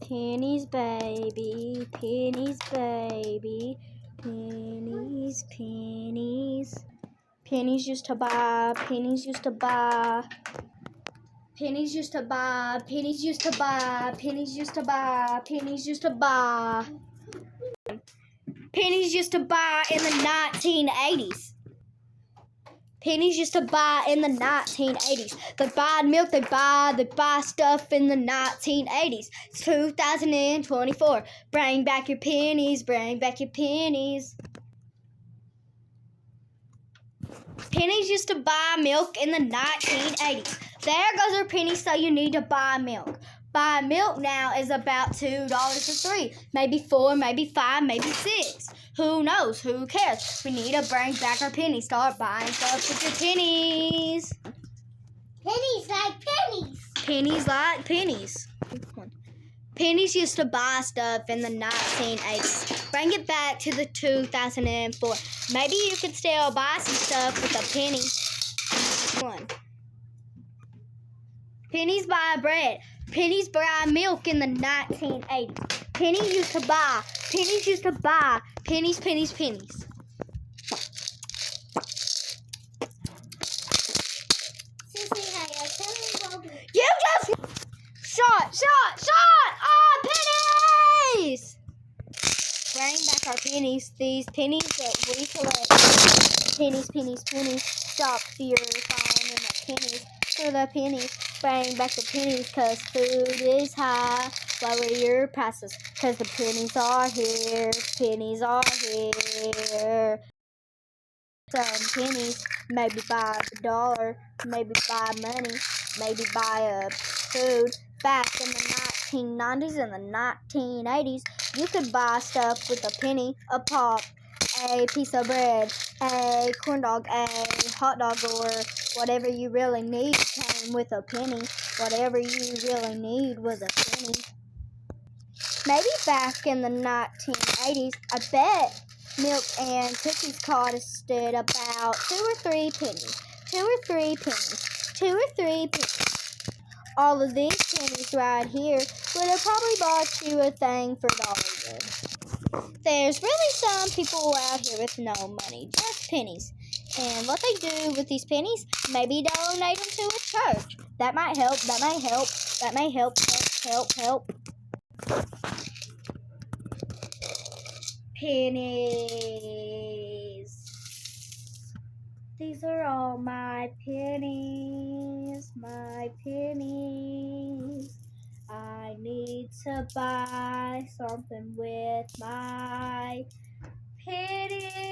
Pennies, baby, pennies, baby, pennies, pennies. Pennies used to buy, pennies used to buy. Pennies used to buy, pennies used to buy, pennies used to buy, pennies used to buy. Pennies used to buy in the 1980s. Pennies used to buy in the 1980s. They buy milk, they buy stuff in the 1980s. It's 2024. Bring back your pennies, bring back your pennies. Pennies used to buy milk in the 1980s. There goes our pennies, so you need to buy milk. Buy milk now is about $2 or $3, maybe $4, maybe $5, maybe $6. Who knows? Who cares? We need to bring back our pennies. Start buying stuff with your pennies. Pennies like pennies. Pennies like pennies. Pennies used to buy stuff in the 1980s. Bring it back to the 2004. Maybe you could still buy some stuff with a penny. Pennies buy bread. Pennies buy milk in the 1980s. Pennies used to buy. Pennies used to buy. Pennies, pennies, pennies. You just shot! Ah, pennies! Bring back our pennies. These pennies that we collect. Pennies, pennies, pennies. Stop your phone and the pennies. For the pennies. Bring back the pennies, cause food is high. Lower your prices, cause the pennies are here. Pennies are here. Some pennies, maybe buy $1, maybe buy money, maybe buy food. Back in the 1990s and the 1980s, you could buy stuff with a penny, a pop, a piece of bread, a corn dog, a hot dog, or whatever you really need came with a penny. Whatever you really need was a penny. Maybe back in the 1980s, I bet milk and cookies costed about 2 or 3 pennies. 2 or 3 pennies. 2 or 3 pennies. All of these pennies right here would have probably bought you a thing for $1. There's really some people out here with no money, just pennies. And what they do with these pennies, maybe donate them to a church. That might help, that might help, that may help. Pennies. These are all my pennies, my pennies. I need to buy something with my pennies.